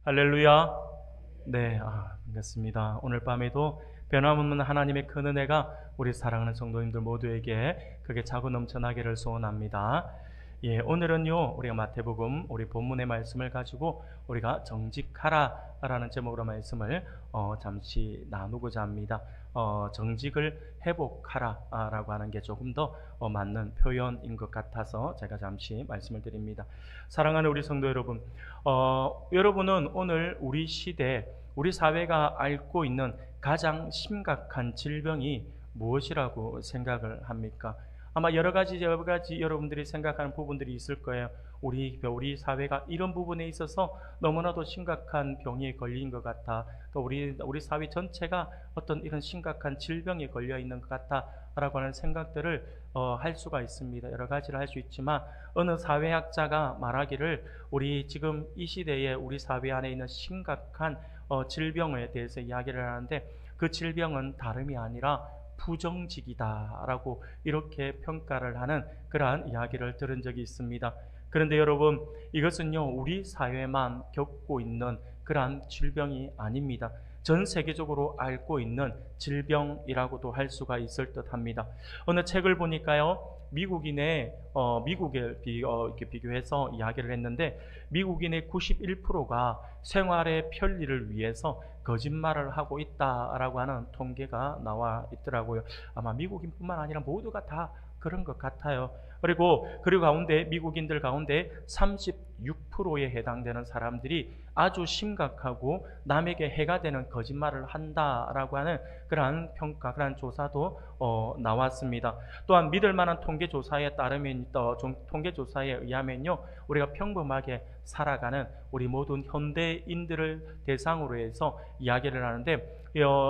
할렐루야. 네, 반갑습니다. 오늘 밤에도 변함없는 하나님의 큰 은혜가 우리 사랑하는 성도님들 모두에게 크게 차고 넘쳐나기를 소원합니다. 예, 오늘은요, 우리가 마태복음 우리 본문의 말씀을 가지고 우리가 정직하라라는 제목으로 말씀을 잠시 나누고자 합니다. 정직을 회복하라라고 하는 게 조금 더 맞는 표현인 것 같아서 제가 잠시 말씀을 드립니다. 사랑하는 우리 성도 여러분, 여러분은 오늘 우리 시대, 우리 사회가 앓고 있는 가장 심각한 질병이 무엇이라고 생각을 합니까? 아마 여러 가지 여러분들이 생각하는 부분들이 있을 거예요. 우리 사회가 이런 부분에 있어서 너무나도 심각한 병에 걸린 것 같아. 또 우리 사회 전체가 어떤 이런 심각한 질병에 걸려 있는 것 같다라고 하는 생각들을 할 수가 있습니다. 여러 가지를 할 수 있지만 어느 사회학자가 말하기를 우리 지금 이 시대에 우리 사회 안에 있는 심각한 질병에 대해서 이야기를 하는데, 그 질병은 다름이 아니라 부정직이다라고 이렇게 평가를 하는 그러한 이야기를 들은 적이 있습니다. 그런데 여러분, 이것은요, 우리 사회만 겪고 있는 그러한 질병이 아닙니다. 전 세계적으로 앓고 있는 질병이라고도 할 수가 있을 듯합니다. 어느 책을 보니까요, 미국에 이렇게 비교해서 이야기를 했는데, 미국인의 91%가 생활의 편리를 위해서 거짓말을 하고 있다라고 하는 통계가 나와 있더라고요. 아마 미국인뿐만 아니라 모두가 다 그런 것 같아요. 그리고 가운데 미국인들 가운데 36%에 해당되는 사람들이 아주 심각하고 남에게 해가 되는 거짓말을 한다라고 하는 그러한 평가, 그러한 조사도 나왔습니다. 또한 믿을 만한 통계조사에 의하면요, 우리가 평범하게 살아가는 우리 모든 현대인들을 대상으로 해서 이야기를 하는데,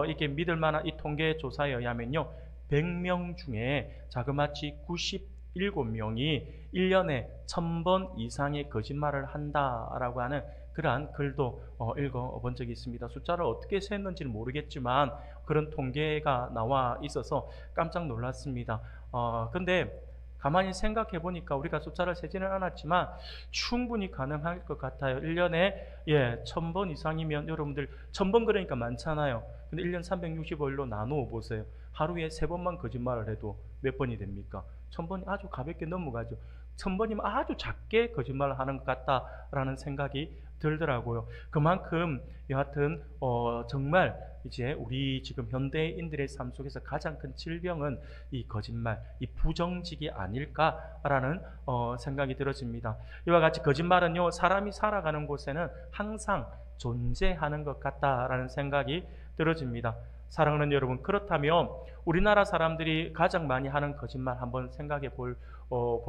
이게 믿을 만한 이 통계조사에 의하면요, 100명 중에 자그마치 97명이 1년에 1000번 이상의 거짓말을 한다라고 하는 그러한 글도 읽어본 적이 있습니다. 숫자를 어떻게 셌는지는 모르겠지만 그런 통계가 나와 있어서 깜짝 놀랐습니다. 근데 가만히 생각해 보니까 우리가 숫자를 세지는 않았지만 충분히 가능할 것 같아요. 1년에 1000번 이상이면, 여러분들 1000번 그러니까 많잖아요. 근데 1년 365일로 나누어 보세요. 하루에 3번만 거짓말을 해도 몇 번이 됩니까? 1000번이 아주 가볍게 넘어가죠. 1000번이면 아주 작게 거짓말을 하는 것 같다라는 생각이 들더라고요. 그만큼 여하튼 정말 이제 우리 지금 현대인들의 삶 속에서 가장 큰 질병은 이 거짓말, 이 부정직이 아닐까라는 생각이 들어집니다. 이와 같이 거짓말은요, 사람이 살아가는 곳에는 항상 존재하는 것 같다라는 생각이 들어집니다. 사랑하는 여러분, 그렇다면 우리나라 사람들이 가장 많이 하는 거짓말 한번 생각해 볼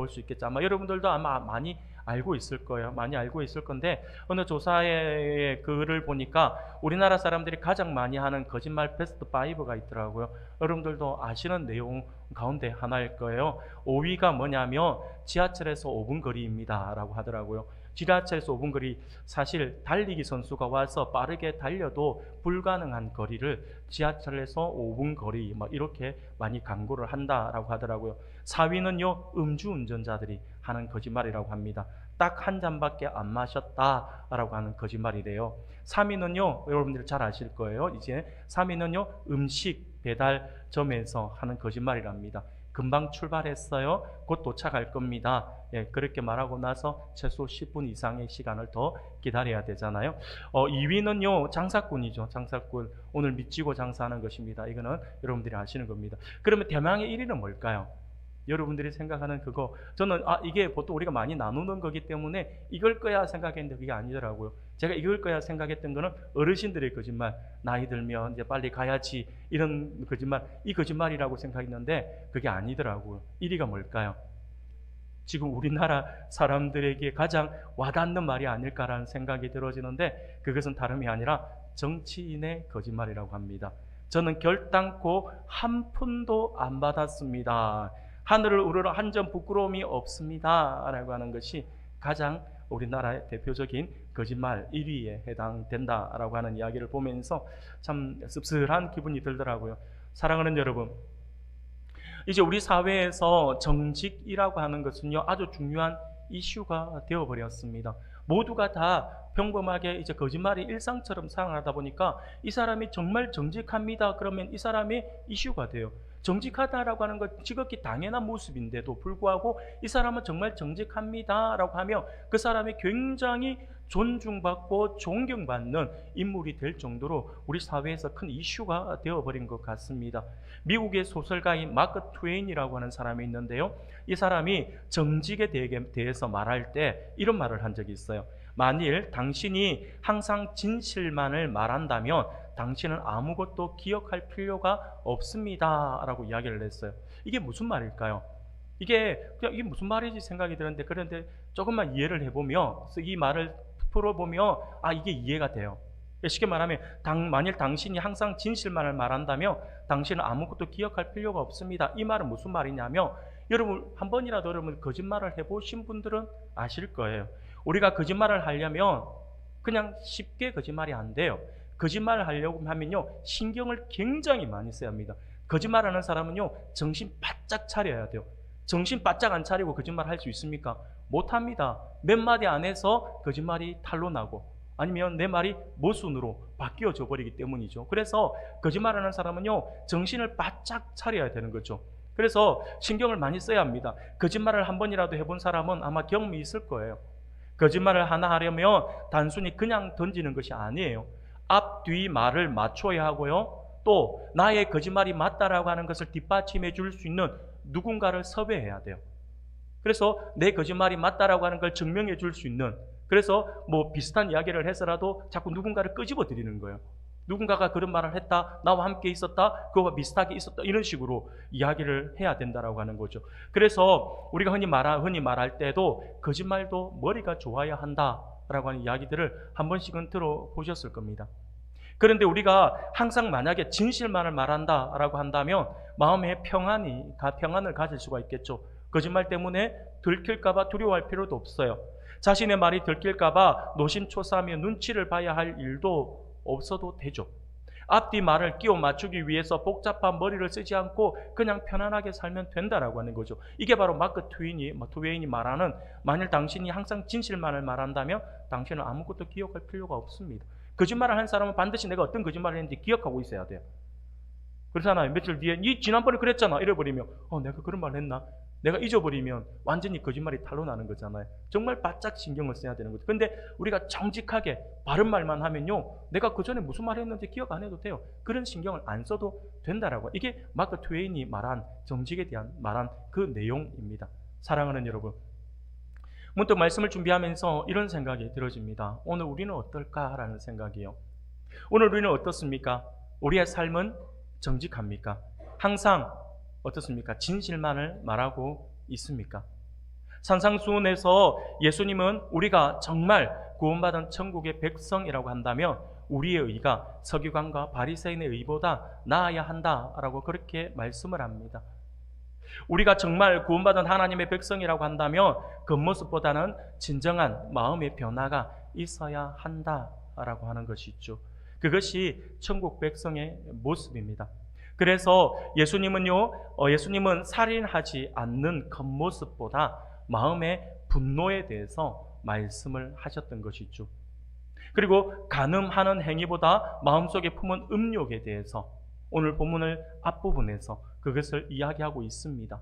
수 있겠죠. 아마 여러분들도 아마 많이 알고 있을 거예요. 많이 알고 있을 건데, 어느 조사의 글을 보니까 우리나라 사람들이 가장 많이 하는 거짓말 베스트 5가 있더라고요. 여러분들도 아시는 내용 가운데 하나일 거예요. 5위가 뭐냐면 지하철에서 5분 거리입니다 라고 하더라고요. 지하철에서 5분 거리, 사실 달리기 선수가 와서 빠르게 달려도 불가능한 거리를 지하철에서 5분 거리 이렇게 많이 광고를 한다라고 하더라고요. 4위는요, 음주운전자들이 하는 거짓말이라고 합니다. 딱 한 잔밖에 안 마셨다라고 하는 거짓말이래요. 3위는요, 여러분들 잘 아실 거예요. 이제 3위는요, 음식 배달점에서 하는 거짓말이랍니다. 금방 출발했어요. 곧 도착할 겁니다. 그렇게 말하고 나서 최소 10분 이상의 시간을 더 기다려야 되잖아요. 2위는요, 장사꾼이죠. 장사꾼. 오늘 미치고 장사하는 것입니다. 이거는 여러분들이 아시는 겁니다. 그러면 대망의 1위는 뭘까요? 여러분들이 생각하는 그거, 저는 이게 보통 우리가 많이 나누는 거기 때문에 이걸 거야 생각했는데 그게 아니더라고요. 제가 이걸 거야 생각했던 거는 어르신들의 거짓말, 나이 들면 이제 빨리 가야지, 이런 거짓말, 이 거짓말이라고 생각했는데 그게 아니더라고요. 1위가 뭘까요? 지금 우리나라 사람들에게 가장 와닿는 말이 아닐까라는 생각이 들어지는데, 그것은 다름이 아니라 정치인의 거짓말이라고 합니다. 저는 결단코 한 푼도 안 받았습니다. 하늘을 우러러 한 점 부끄러움이 없습니다 라고 하는 것이 가장 우리나라의 대표적인 거짓말 1위에 해당된다라고 하는 이야기를 보면서 참 씁쓸한 기분이 들더라고요. 사랑하는 여러분, 이제 우리 사회에서 정직이라고 하는 것은요, 아주 중요한 이슈가 되어버렸습니다. 모두가 다 평범하게 이제 거짓말이 일상처럼 생활하다 보니까 이 사람이 정말 정직합니다. 그러면 이 사람이 이슈가 돼요. 정직하다라고 하는 건 지극히 당연한 모습인데도 불구하고 이 사람은 정말 정직합니다라고 하면 그 사람이 굉장히 존중받고 존경받는 인물이 될 정도로 우리 사회에서 큰 이슈가 되어버린 것 같습니다. 미국의 소설가인 마크 트웨인이라고 하는 사람이 있는데요. 이 사람이 정직에 대해서 말할 때 이런 말을 한 적이 있어요. 만일 당신이 항상 진실만을 말한다면 당신은 아무것도 기억할 필요가 없습니다 라고 이야기를 했어요. 이게 무슨 말일까요? 이게 무슨 말이지 생각이 드는데, 그런데 조금만 이해를 해보면, 이 말을 풀어보면 이게 이해가 돼요. 쉽게 말하면 만일 당신이 항상 진실만을 말한다면 당신은 아무것도 기억할 필요가 없습니다. 이 말은 무슨 말이냐면, 여러분 한 번이라도 여러분 거짓말을 해보신 분들은 아실 거예요. 우리가 거짓말을 하려면 그냥 쉽게 거짓말이 안 돼요. 거짓말을 하려고 하면요, 신경을 굉장히 많이 써야 합니다. 거짓말하는 사람은요, 정신 바짝 차려야 돼요. 정신 바짝 안 차리고 거짓말 할 수 있습니까? 못합니다. 몇 마디 안에서 거짓말이 탄로 나고, 아니면 내 말이 모순으로 바뀌어져 버리기 때문이죠. 그래서 거짓말하는 사람은요, 정신을 바짝 차려야 되는 거죠. 그래서 신경을 많이 써야 합니다. 거짓말을 한 번이라도 해본 사람은 아마 경험이 있을 거예요. 거짓말을 하나 하려면 단순히 그냥 던지는 것이 아니에요. 앞, 뒤 말을 맞춰야 하고요. 또 나의 거짓말이 맞다라고 하는 것을 뒷받침해 줄 수 있는 누군가를 섭외해야 돼요. 그래서 내 거짓말이 맞다라고 하는 걸 증명해 줄 수 있는, 그래서 뭐 비슷한 이야기를 해서라도 자꾸 누군가를 끄집어 드리는 거예요. 누군가가 그런 말을 했다, 나와 함께 있었다, 그거와 비슷하게 있었다, 이런 식으로 이야기를 해야 된다라고 하는 거죠. 그래서 우리가 흔히 말할 때도 거짓말도 머리가 좋아야 한다라고 하는 이야기들을 한 번씩은 들어보셨을 겁니다. 그런데 우리가 항상 만약에 진실만을 말한다라고 한다면 마음에 평안을 가질 수가 있겠죠. 거짓말 때문에 들킬까봐 두려워할 필요도 없어요. 자신의 말이 들킬까봐 노심초사하며 눈치를 봐야 할 일도 없어도 되죠. 앞뒤 말을 끼워 맞추기 위해서 복잡한 머리를 쓰지 않고 그냥 편안하게 살면 된다라고 하는 거죠. 이게 바로 마크 트웨인이 말하는, 만일 당신이 항상 진실만을 말한다면 당신은 아무것도 기억할 필요가 없습니다. 거짓말을 한 사람은 반드시 내가 어떤 거짓말을 했는지 기억하고 있어야 돼요. 그렇잖아요. 며칠 뒤에 지난번에 그랬잖아 잃어버리면 내가 그런 말 했나? 내가 잊어버리면 완전히 거짓말이 탄로 나는 거잖아요. 정말 바짝 신경을 써야 되는 거죠. 근데 우리가 정직하게 바른 말만 하면요, 내가 그 전에 무슨 말 했는지 기억 안 해도 돼요. 그런 신경을 안 써도 된다라고. 이게 마크 트웨인이 말한 정직에 대한 말한 그 내용입니다. 사랑하는 여러분, 문득 말씀을 준비하면서 이런 생각이 들어집니다. 오늘 우리는 어떨까라는 생각이에요. 오늘 우리는 어떻습니까? 우리의 삶은 정직합니까? 항상 어떻습니까? 진실만을 말하고 있습니까? 산상수훈에서 예수님은 우리가 정말 구원받은 천국의 백성이라고 한다면 우리의 의가 서기관과 바리새인의 의보다 나아야 한다라고 그렇게 말씀을 합니다. 우리가 정말 구원받은 하나님의 백성이라고 한다면 겉모습보다는 진정한 마음의 변화가 있어야 한다라고 하는 것이죠. 그것이 천국 백성의 모습입니다. 그래서 예수님은 살인하지 않는 겉모습보다 마음의 분노에 대해서 말씀을 하셨던 것이죠. 그리고 간음하는 행위보다 마음속에 품은 음욕에 대해서 오늘 본문을 앞부분에서 그것을 이야기하고 있습니다.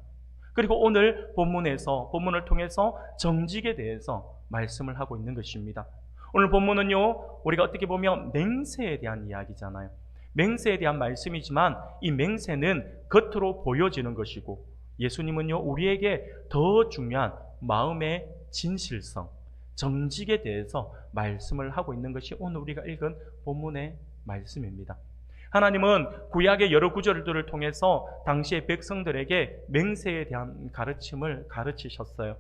그리고 오늘 본문을 통해서 정직에 대해서 말씀을 하고 있는 것입니다. 오늘 본문은요, 우리가 어떻게 보면 맹세에 대한 이야기잖아요. 맹세에 대한 말씀이지만 이 맹세는 겉으로 보여지는 것이고, 예수님은요, 우리에게 더 중요한 마음의 진실성, 정직에 대해서 말씀을 하고 있는 것이 오늘 우리가 읽은 본문의 말씀입니다. 하나님은 구약의 여러 구절들을 통해서 당시의 백성들에게 맹세에 대한 가르침을 가르치셨어요.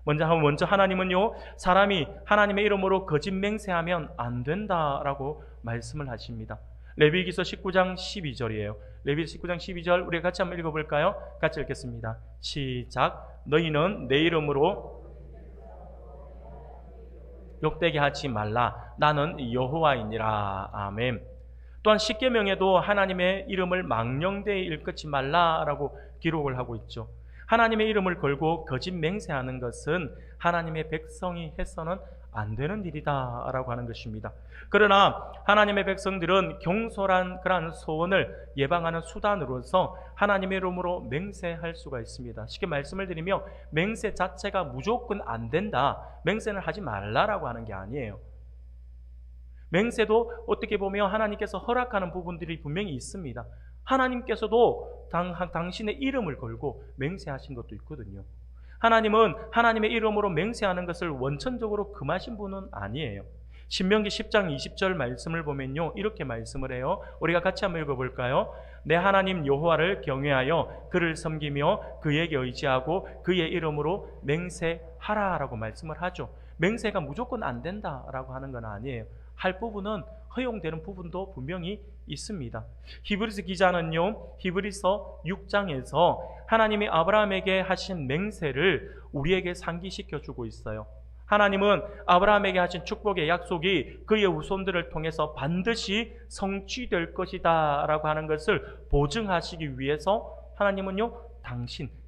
먼저 하나님은요, 사람이 하나님의 이름으로 거짓 맹세하면 안 된다라고 말씀을 하십니다. 레위기서 19장 12절이에요. 레위기서 19장 12절 우리가 같이 한번 읽어볼까요? 같이 읽겠습니다. 시작. 너희는 내 이름으로 욕되게 하지 말라. 나는 여호와이니라. 아멘. 또한 십계명에도 하나님의 이름을 망령되이 일컫지 말라라고 기록을 하고 있죠. 하나님의 이름을 걸고 거짓 맹세하는 것은 하나님의 백성이 해서는 안 되는 일이다 라고 하는 것입니다. 그러나 하나님의 백성들은 경솔한 그러한 소원을 예방하는 수단으로서 하나님의 이름으로 맹세할 수가 있습니다. 쉽게 말씀을 드리면 맹세 자체가 무조건 안 된다, 맹세는 하지 말라라고 하는 게 아니에요. 맹세도 어떻게 보면 하나님께서 허락하는 부분들이 분명히 있습니다. 하나님께서도 당신의 이름을 걸고 맹세하신 것도 있거든요. 하나님은 하나님의 이름으로 맹세하는 것을 원천적으로 금하신 분은 아니에요. 신명기 10장 20절 말씀을 보면요, 이렇게 말씀을 해요. 우리가 같이 한번 읽어볼까요? 내 하나님 여호와를 경외하여 그를 섬기며 그에게 의지하고 그의 이름으로 맹세하라 라고 말씀을 하죠. 맹세가 무조건 안 된다라고 하는 건 아니에요. 할 부분은 허용되는 부분도 분명히 있습니다. 히브리서 기자는요, 히브리서 6장에서 하나님이 아브라함에게 하신 맹세를 우리에게 상기시켜 주고 있어요. 하나님은 아브라함에게 하신 축복의 약속이 그의 후손들을 통해서 반드시 성취될 것이다 라고 하는 것을 보증하시기 위해서 하나님은요,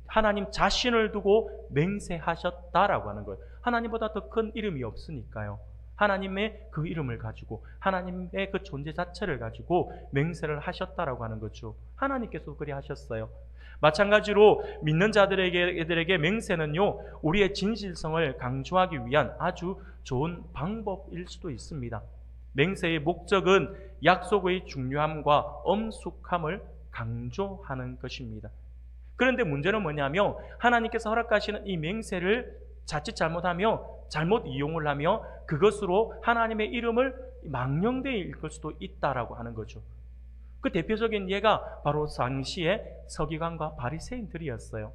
하나님 자신을 두고 맹세하셨다라고 하는 거예요. 하나님보다 더 큰 이름이 없으니까요. 하나님의 그 이름을 가지고 하나님의 그 존재 자체를 가지고 맹세를 하셨다라고 하는 거죠. 하나님께서 그리 하셨어요. 마찬가지로 믿는 자들에게 맹세는요, 우리의 진실성을 강조하기 위한 아주 좋은 방법일 수도 있습니다. 맹세의 목적은 약속의 중요함과 엄숙함을 강조하는 것입니다. 그런데 문제는 뭐냐면 하나님께서 허락하시는 이 맹세를 자칫 잘못하며 잘못 이용을 하며 그것으로 하나님의 이름을 망령되이 읽을 수도 있다라고 하는 거죠. 그 대표적인 예가 바로 당시의 서기관과 바리새인들이었어요.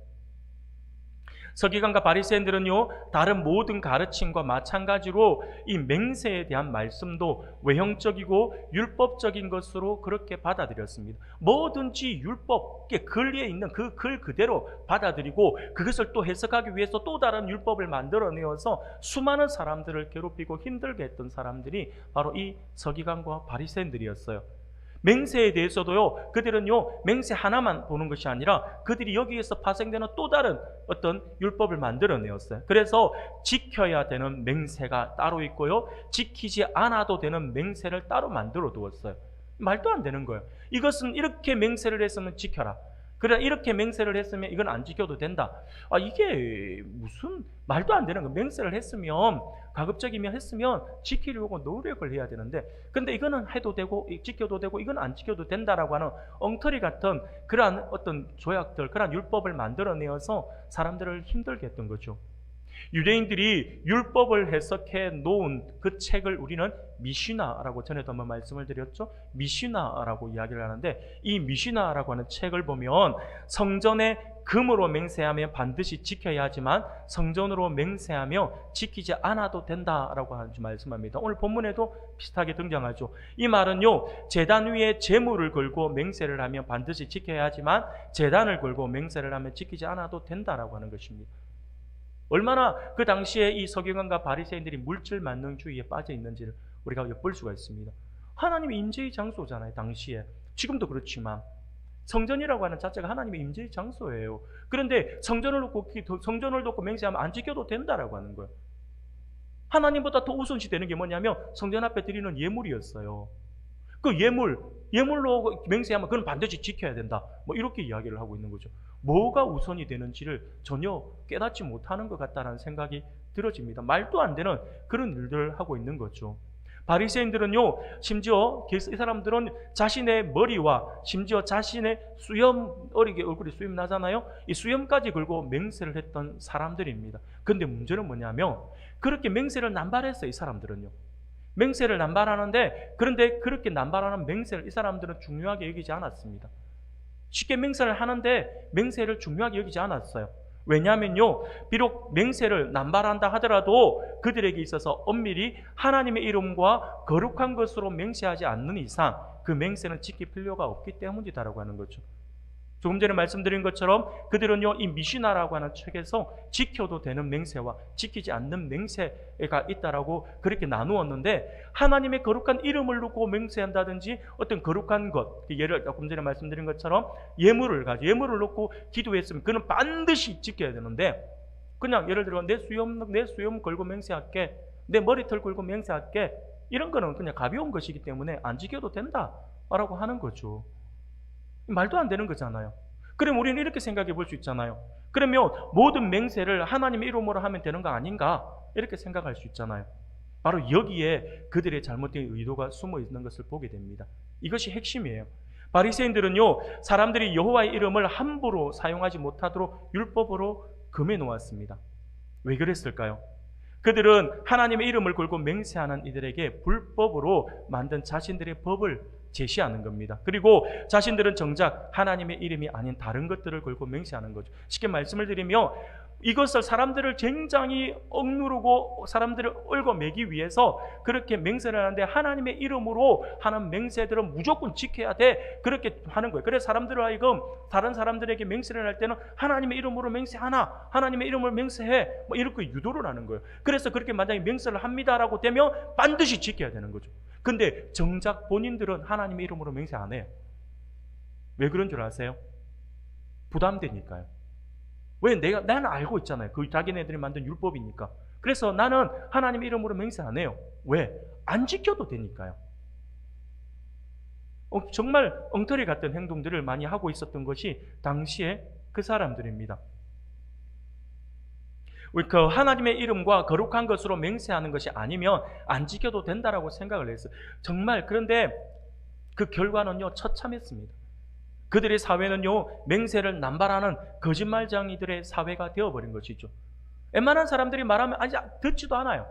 서기관과 바리새인들은요, 다른 모든 가르침과 마찬가지로 이 맹세에 대한 말씀도 외형적이고 율법적인 것으로 그렇게 받아들였습니다. 뭐든지 율법에 글에 있는 그 글 그대로 받아들이고 그것을 또 해석하기 위해서 또 다른 율법을 만들어내어서 수많은 사람들을 괴롭히고 힘들게 했던 사람들이 바로 이 서기관과 바리새인들이었어요. 맹세에 대해서도요, 그들은요, 맹세 하나만 보는 것이 아니라 그들이 여기에서 파생되는 또 다른 어떤 율법을 만들어내었어요. 그래서 지켜야 되는 맹세가 따로 있고요, 지키지 않아도 되는 맹세를 따로 만들어 두었어요. 말도 안 되는 거예요. 이것은 이렇게 맹세를 했으면 지켜라, 그래 이렇게 맹세를 했으면 이건 안 지켜도 된다. 이게 무슨 말도 안 되는 거. 맹세를 했으면, 가급적이면 했으면 지키려고 노력을 해야 되는데, 근데 이거는 해도 되고 지켜도 되고 이건 안 지켜도 된다라고 하는 엉터리 같은 그러한 어떤 조약들, 그러한 율법을 만들어내어서 사람들을 힘들게 했던 거죠. 유대인들이 율법을 해석해 놓은 그 책을 우리는 미시나라고 전에도 한번 말씀을 드렸죠. 미시나라고 이야기를 하는데, 이 미시나라고 하는 책을 보면 성전에 금으로 맹세하며 반드시 지켜야 하지만 성전으로 맹세하며 지키지 않아도 된다라고 말씀합니다. 오늘 본문에도 비슷하게 등장하죠. 이 말은요, 제단 위에 제물을 걸고 맹세를 하면 반드시 지켜야 하지만 제단을 걸고 맹세를 하면 지키지 않아도 된다라고 하는 것입니다. 얼마나 그 당시에 이 서기관과 바리새인들이 물질 만능주의에 빠져 있는지를 우리가 엿볼 수가 있습니다. 하나님의 임재의 장소잖아요, 당시에. 지금도 그렇지만 성전이라고 하는 자체가 하나님의 임재의 장소예요. 그런데 성전을 놓고 맹세하면 안 지켜도 된다라고 하는 거예요. 하나님보다 더 우선시 되는 게 뭐냐면 성전 앞에 드리는 예물이었어요. 그 예물로 맹세하면 그건 반드시 지켜야 된다, 뭐 이렇게 이야기를 하고 있는 거죠. 뭐가 우선이 되는지를 전혀 깨닫지 못하는 것 같다는 생각이 들어집니다. 말도 안 되는 그런 일들을 하고 있는 거죠. 바리새인들은요, 심지어 이 사람들은 자신의 머리와 심지어 자신의 어리게 얼굴에 수염 나잖아요. 이 수염까지 걸고 맹세를 했던 사람들입니다. 그런데 문제는 뭐냐면 그렇게 맹세를 남발했어요, 이 사람들은요. 맹세를 남발하는데, 그런데 그렇게 남발하는 맹세를 이 사람들은 중요하게 여기지 않았습니다. 쉽게 맹세를 하는데 맹세를 중요하게 여기지 않았어요. 왜냐하면요, 비록 맹세를 남발한다 하더라도 그들에게 있어서 엄밀히 하나님의 이름과 거룩한 것으로 맹세하지 않는 이상 그 맹세는 지킬 필요가 없기 때문이다라고 하는 거죠. 조금 전에 말씀드린 것처럼 그들은요, 이 미시나라고 하는 책에서 지켜도 되는 맹세와 지키지 않는 맹세가 있다라고 그렇게 나누었는데, 하나님의 거룩한 이름을 놓고 맹세한다든지 어떤 거룩한 것, 예를 조금 전에 말씀드린 것처럼 예물을 놓고 기도했으면 그는 반드시 지켜야 되는데, 그냥 예를 들어 내 수염 걸고 맹세할게, 내 머리털 걸고 맹세할게, 이런 거는 그냥 가벼운 것이기 때문에 안 지켜도 된다라고 하는 거죠. 말도 안 되는 거잖아요. 그럼 우리는 이렇게 생각해 볼 수 있잖아요. 그러면 모든 맹세를 하나님의 이름으로 하면 되는 거 아닌가? 이렇게 생각할 수 있잖아요. 바로 여기에 그들의 잘못된 의도가 숨어 있는 것을 보게 됩니다. 이것이 핵심이에요. 바리새인들은요, 사람들이 여호와의 이름을 함부로 사용하지 못하도록 율법으로 금해 놓았습니다. 왜 그랬을까요? 그들은 하나님의 이름을 걸고 맹세하는 이들에게 불법으로 만든 자신들의 법을 제시하는 겁니다. 그리고 자신들은 정작 하나님의 이름이 아닌 다른 것들을 걸고 맹세하는 거죠. 쉽게 말씀을 드리면 이것을 사람들을 굉장히 억누르고 사람들을 얽어매기 위해서 그렇게 맹세를 하는데, 하나님의 이름으로 하는 맹세들은 무조건 지켜야 돼, 그렇게 하는 거예요. 그래서 사람들을 하여금 다른 사람들에게 맹세를 할 때는 하나님의 이름으로 맹세하나, 하나님의 이름으로 맹세해, 뭐 이렇게 유도를 하는 거예요. 그래서 그렇게 만약에 맹세를 합니다라고 되면 반드시 지켜야 되는 거죠. 근데 정작 본인들은 하나님의 이름으로 맹세 안 해요. 왜 그런 줄 아세요? 부담되니까요. 왜? 나는 알고 있잖아요. 그 자기네들이 만든 율법이니까. 그래서 나는 하나님의 이름으로 맹세 안 해요. 왜? 안 지켜도 되니까요. 정말 엉터리 같은 행동들을 많이 하고 있었던 것이 당시에 그 사람들입니다. 그 하나님의 이름과 거룩한 것으로 맹세하는 것이 아니면 안 지켜도 된다라고 생각을 했어요. 정말. 그런데 그 결과는요, 처참했습니다. 그들의 사회는요, 맹세를 남발하는 거짓말쟁이들의 사회가 되어버린 것이죠. 웬만한 사람들이 말하면 아직 듣지도 않아요.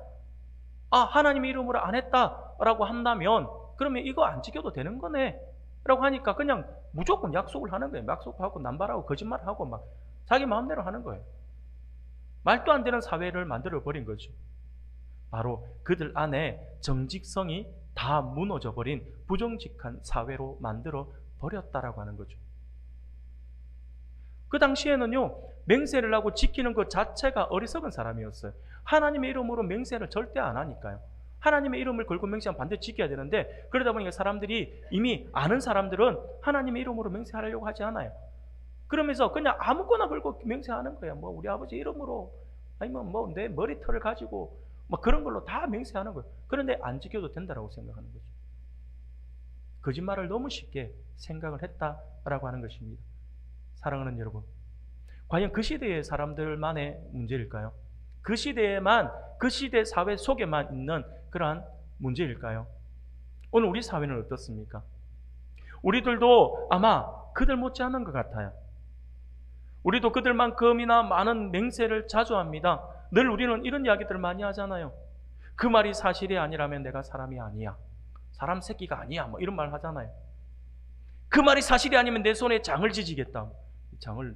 하나님의 이름으로 안 했다라고 한다면 그러면 이거 안 지켜도 되는 거네 라고 하니까 그냥 무조건 약속을 하는 거예요. 약속하고 남발하고 거짓말하고 막 자기 마음대로 하는 거예요. 말도 안 되는 사회를 만들어버린 거죠. 바로 그들 안에 정직성이 다 무너져버린 부정직한 사회로 만들어 버렸다라고 하는 거죠. 그 당시에는요, 맹세를 하고 지키는 것 자체가 어리석은 사람이었어요. 하나님의 이름으로 맹세를 절대 안 하니까요. 하나님의 이름을 걸고 맹세하면 반드시 지켜야 되는데, 그러다 보니까 사람들이, 이미 아는 사람들은 하나님의 이름으로 맹세하려고 하지 않아요. 그러면서 그냥 아무거나 걸고 맹세하는 거예요. 뭐 우리 아버지 이름으로, 아니면 뭐 내 머리털을 가지고 뭐 그런 걸로 다 맹세하는 거예요. 그런데 안 지켜도 된다라고 생각하는 거죠. 거짓말을 너무 쉽게 생각을 했다라고 하는 것입니다. 사랑하는 여러분, 과연 그 시대의 사람들만의 문제일까요? 그 시대에만, 그 시대 사회 속에만 있는 그러한 문제일까요? 오늘 우리 사회는 어떻습니까? 우리들도 아마 그들 못지않은 것 같아요. 우리도 그들만큼이나 많은 맹세를 자주 합니다. 늘 우리는 이런 이야기들을 많이 하잖아요. 그 말이 사실이 아니라면 내가 사람이 아니야, 사람 새끼가 아니야, 뭐 이런 말 하잖아요. 그 말이 사실이 아니면 내 손에 장을 지지겠다.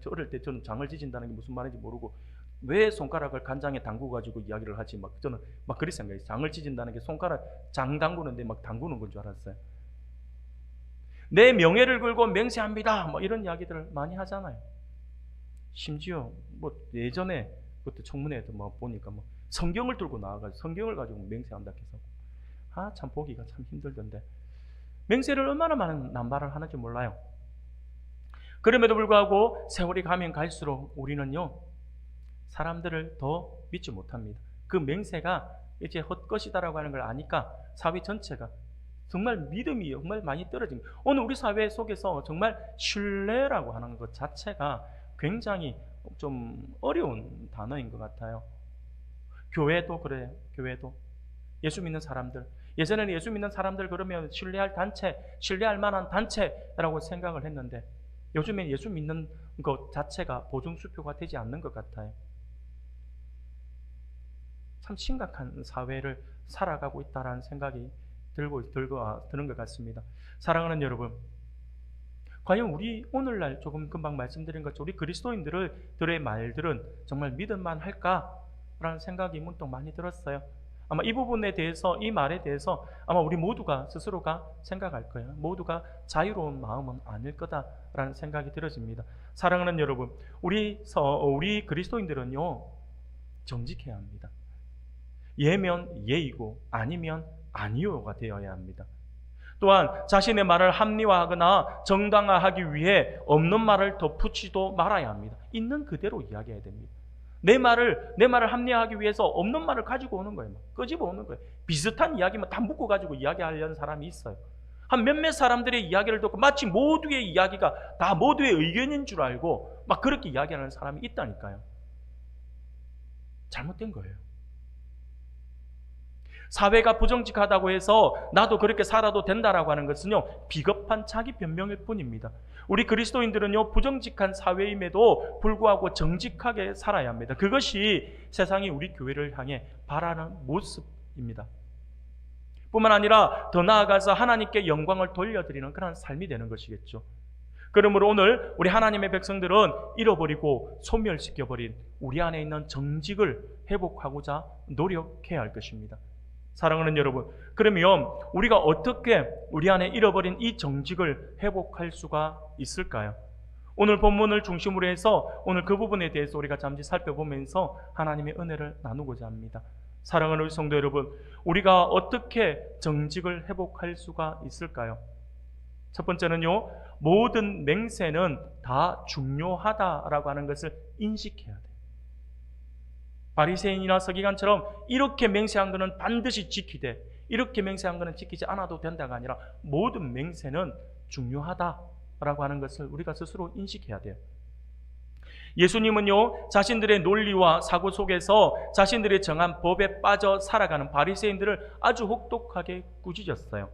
어릴 때 저는 장을 지진다는 게 무슨 말인지 모르고 왜 손가락을 간장에 담그고 가지고 이야기를 하지, 저는 그렇게 생각했어요. 장을 지진다는 게 손가락 장 담그는데 담그는 건 줄 알았어요. 내 명예를 걸고 맹세합니다, 이런 이야기들을 많이 하잖아요. 심지어 예전에 그때 청문회에도 보니까 성경을 들고 나와가지고 성경을 가지고 맹세한다 해서 참 보기가 참 힘들던데, 맹세를 얼마나 많은 남발을 하는지 몰라요. 그럼에도 불구하고 세월이 가면 갈수록 우리는요, 사람들을 더 믿지 못합니다. 그 맹세가 이제 헛것이다라고 하는 걸 아니까 사회 전체가 정말 믿음이 정말 많이 떨어집니다. 오늘 우리 사회 속에서 정말 신뢰라고 하는 것 자체가 굉장히 좀 어려운 단어인 것 같아요. 교회도 그래요. 교회도 예수 믿는 사람들, 예전에는 예수 믿는 사람들 그러면 신뢰할 단체, 신뢰할 만한 단체라고 생각을 했는데, 요즘엔 예수 믿는 것 자체가 보증수표가 되지 않는 것 같아요. 참 심각한 사회를 살아가고 있다는 생각이 드는 것 같습니다. 사랑하는 여러분, 과연 우리 오늘날 조금 금방 말씀드린 것처럼 우리 그리스도인들의 말들은 정말 믿을만 할까라는 생각이 문득 많이 들었어요. 아마 이 부분에 대해서, 이 말에 대해서 아마 우리 모두가 스스로가 생각할 거예요. 모두가 자유로운 마음은 아닐 거다라는 생각이 들어집니다. 사랑하는 여러분, 우리 그리스도인들은요, 정직해야 합니다. 예면 예이고 아니면 아니요가 되어야 합니다. 또한 자신의 말을 합리화하거나 정당화하기 위해 없는 말을 덧붙이지도 말아야 합니다. 있는 그대로 이야기해야 됩니다. 내 말을 합리화하기 위해서 없는 말을 가지고 오는 거예요. 끄집어 오는 거예요. 비슷한 이야기만 다 묶어 가지고 이야기하려는 사람이 있어요. 한 몇몇 사람들의 이야기를 듣고 마치 모두의 이야기가 다 모두의 의견인 줄 알고 막 그렇게 이야기하는 사람이 있다니까요. 잘못된 거예요. 사회가 부정직하다고 해서 나도 그렇게 살아도 된다라고 하는 것은요, 비겁한 자기 변명일 뿐입니다. 우리 그리스도인들은요, 부정직한 사회임에도 불구하고 정직하게 살아야 합니다. 그것이 세상이 우리 교회를 향해 바라는 모습입니다. 뿐만 아니라 더 나아가서 하나님께 영광을 돌려드리는 그런 삶이 되는 것이겠죠. 그러므로 오늘 우리 하나님의 백성들은 잃어버리고 소멸시켜버린 우리 안에 있는 정직을 회복하고자 노력해야 할 것입니다. 사랑하는 여러분, 그러면 우리가 어떻게 우리 안에 잃어버린 이 정직을 회복할 수가 있을까요? 오늘 본문을 중심으로 해서 오늘 그 부분에 대해서 우리가 잠시 살펴보면서 하나님의 은혜를 나누고자 합니다. 사랑하는 우리 성도 여러분, 우리가 어떻게 정직을 회복할 수가 있을까요? 첫 번째는요, 모든 맹세는 다 중요하다라고 하는 것을 인식해야 돼요. 바리새인이나 서기관처럼 이렇게 맹세한 것은 반드시 지키되 이렇게 맹세한 것은 지키지 않아도 된다가 아니라 모든 맹세는 중요하다라고 하는 것을 우리가 스스로 인식해야 돼요. 예수님은요, 자신들의 논리와 사고 속에서 자신들이 정한 법에 빠져 살아가는 바리새인들을 아주 혹독하게 꾸짖었어요.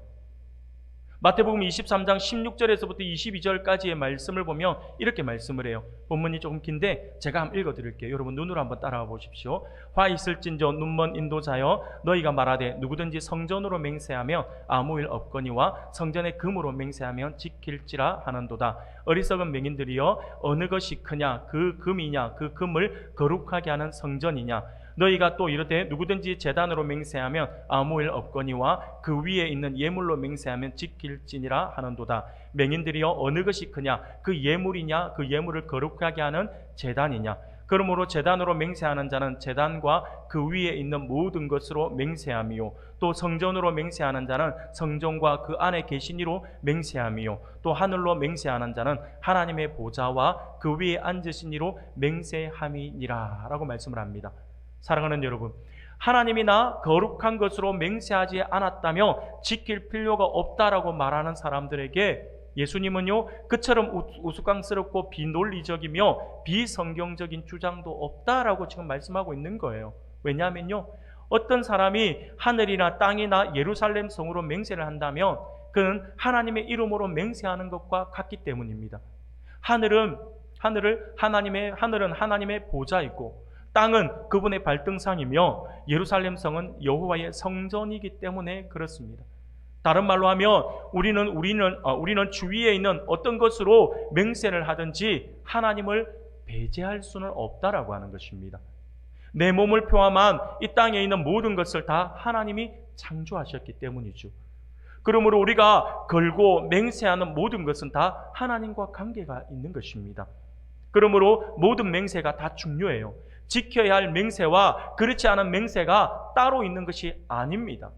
마태복음 23장 16절에서부터 22절까지의 말씀을 보면 이렇게 말씀을 해요. 본문이 조금 긴데 제가 한번 읽어드릴게요. 여러분 눈으로 한번 따라와 보십시오. 화 있을진저 눈먼 인도자여, 너희가 말하되 누구든지 성전으로 맹세하며 아무 일 없거니와 성전의 금으로 맹세하면 지킬지라 하는도다. 어리석은 맹인들이여, 어느 것이 크냐, 그 금이냐, 그 금을 거룩하게 하는 성전이냐. 너희가 또 이르되 누구든지 제단으로 맹세하면 아무 일 없거니와 그 위에 있는 예물로 맹세하면 지킬지니라 하는도다. 맹인들이여, 어느 것이 크냐, 그 예물이냐, 그 예물을 거룩하게 하는 제단이냐. 그러므로 제단으로 맹세하는 자는 제단과 그 위에 있는 모든 것으로 맹세함이요, 또 성전으로 맹세하는 자는 성전과 그 안에 계신 이로 맹세함이요, 또 하늘로 맹세하는 자는 하나님의 보좌와 그 위에 앉으신 이로 맹세함이니라 라고 말씀을 합니다. 사랑하는 여러분, 하나님이 나 거룩한 것으로 맹세하지 않았다며 지킬 필요가 없다라고 말하는 사람들에게 예수님은요, 그처럼 우스꽝스럽고 비논리적이며 비성경적인 주장도 없다라고 지금 말씀하고 있는 거예요. 왜냐하면요, 어떤 사람이 하늘이나 땅이나 예루살렘 성으로 맹세를 한다면 그는 하나님의 이름으로 맹세하는 것과 같기 때문입니다. 하늘은 하나님의 보좌이고 땅은 그분의 발등상이며 예루살렘 성은 여호와의 성전이기 때문에 그렇습니다. 다른 말로 하면 우리는 주위에 있는 어떤 것으로 맹세를 하든지 하나님을 배제할 수는 없다라고 하는 것입니다. 내 몸을 포함한 이 땅에 있는 모든 것을 다 하나님이 창조하셨기 때문이죠. 그러므로 우리가 걸고 맹세하는 모든 것은 다 하나님과 관계가 있는 것입니다. 그러므로 모든 맹세가 다 중요해요. 지켜야 할 맹세와 그렇지 않은 맹세가 따로 있는 것이 아닙니다.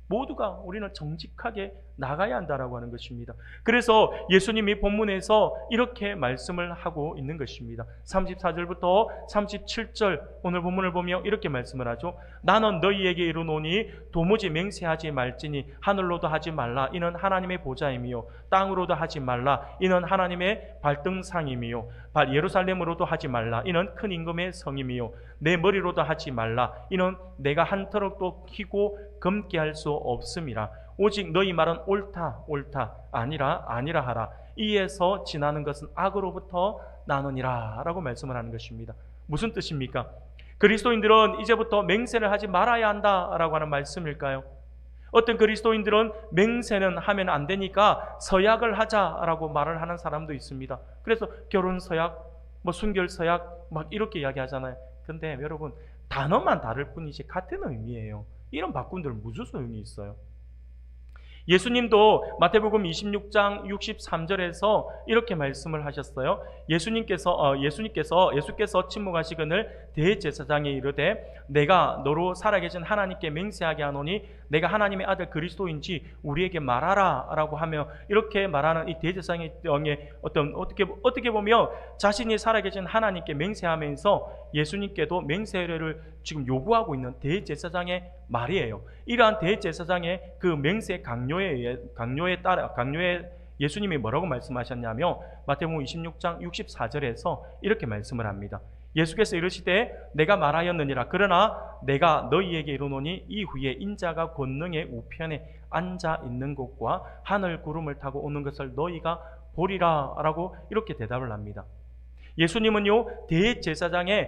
모두가 우리는 정직하게 나가야 한다라고 하는 것입니다. 그래서 예수님이 본문에서 이렇게 말씀을 하고 있는 것입니다. 34절부터 37절 오늘 본문을 보면 이렇게 말씀을 하죠. 나는 너희에게 이르노니 도무지 맹세하지 말지니 하늘로도 하지 말라, 이는 하나님의 보좌임이요, 땅으로도 하지 말라, 이는 하나님의 발등상임이요, 예루살렘으로도 하지 말라, 이는 큰 임금의 성임이요, 내 머리로도 하지 말라, 이는 내가 한 터럭도 키고 검게 할 수 없음이라. 오직 너희 말은 옳다 아니라 하라. 이에서 지나는 것은 악으로부터 나느니라 라고 말씀을 하는 것입니다. 무슨 뜻입니까? 그리스도인들은 이제부터 맹세를 하지 말아야 한다라고 하는 말씀일까요? 어떤 그리스도인들은 맹세는 하면 안 되니까 서약을 하자라고 말을 하는 사람도 있습니다. 그래서 결혼 서약, 순결 서약 막 이렇게 이야기하잖아요. 근데 여러분, 단어만 다를 뿐이지 같은 의미예요. 이런 바꾼들 무슨 소용이 있어요? 예수님도 마태복음 26장 63절에서 이렇게 말씀을 하셨어요. 예수께서 침묵하시거늘 대제사장이 이르되 내가 너로 살아계신 하나님께 맹세하게 하노니 내가 하나님의 아들 그리스도인지 우리에게 말하라 라고 하며 이렇게 말하는 이 대제사장의 어떻게 보면 자신이 살아계신 하나님께 맹세하면서 예수님께도 맹세를 지금 요구하고 있는 대제사장의 말이에요. 이러한 대제사장의 그 맹세 강요에 예수님이 뭐라고 말씀하셨냐면 마태복음 26장 64절에서 이렇게 말씀을 합니다. 예수께서 이르시되 내가 말하였느니라. 그러나 내가 너희에게 이르노니 이후에 인자가 권능의 우편에 앉아 있는 곳과 하늘 구름을 타고 오는 것을 너희가 보리라 라고 이렇게 대답을 합니다. 예수님은요 대제사장이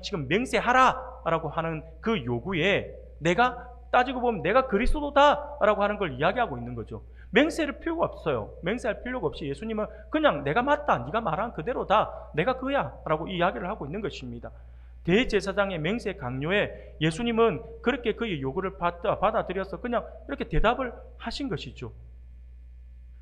지금 맹세하라 라고 하는 그 요구에 따지고 보면 내가 그리스도다 라고 하는 걸 이야기하고 있는 거죠. 맹세할 필요가 없어요. 맹세할 필요가 없이 예수님은 그냥 내가 맞다, 네가 말한 그대로다, 내가 그야 라고 이야기를 하고 있는 것입니다. 대제사장의 맹세 강요에 예수님은 그렇게 그의 요구를 받아들여서 그냥 이렇게 대답을 하신 것이죠.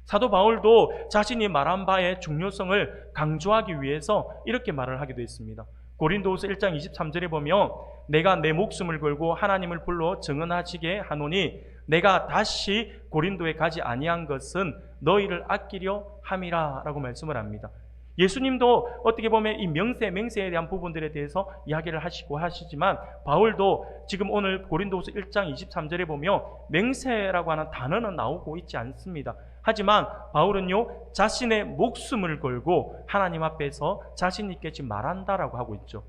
사도 바울도 자신이 말한 바의 중요성을 강조하기 위해서 이렇게 말을 하기도 했습니다. 고린도후서 1장 23절에 보면 내가 내 목숨을 걸고 하나님을 불러 증언하시게 하노니 내가 다시 고린도에 가지 아니한 것은 너희를 아끼려 함이라 라고 말씀을 합니다. 예수님도 어떻게 보면 이 맹세에 대한 부분들에 대해서 이야기를 하시지만 바울도 지금 오늘 고린도후서 1장 23절에 보면 맹세라고 하는 단어는 나오고 있지 않습니다. 하지만 바울은요 자신의 목숨을 걸고 하나님 앞에서 자신 있게 지금 말한다라고 하고 있죠.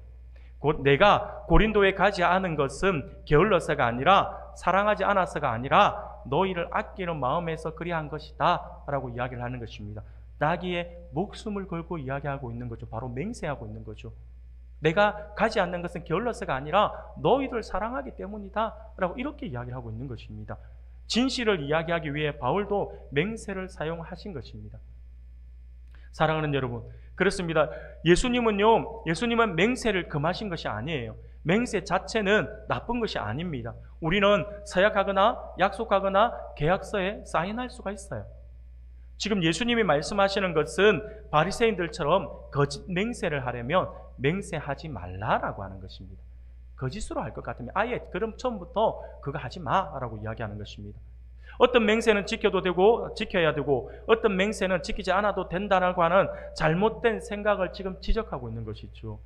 곧 내가 고린도에 가지 않은 것은 게을러서가 아니라 사랑하지 않아서가 아니라 너희를 아끼는 마음에서 그리한 것이다 라고 이야기를 하는 것입니다. 나기의 목숨을 걸고 이야기하고 있는 거죠. 바로 맹세하고 있는 거죠. 내가 가지 않는 것은 게을러서가 아니라 너희들 사랑하기 때문이다 라고 이렇게 이야기하고 있는 것입니다. 진실을 이야기하기 위해 바울도 맹세를 사용하신 것입니다. 사랑하는 여러분, 그렇습니다. 예수님은 맹세를 금하신 것이 아니에요. 맹세 자체는 나쁜 것이 아닙니다. 우리는 서약하거나 약속하거나 계약서에 사인할 수가 있어요. 지금 예수님이 말씀하시는 것은 바리새인들처럼 거짓 맹세를 하려면 맹세하지 말라라고 하는 것입니다. 거짓으로 할 것 같으면 아예 그럼 처음부터 그거 하지 마라고 이야기하는 것입니다. 어떤 맹세는 지켜야 되고 어떤 맹세는 지키지 않아도 된다라고 하는 잘못된 생각을 지금 지적하고 있는 것이죠.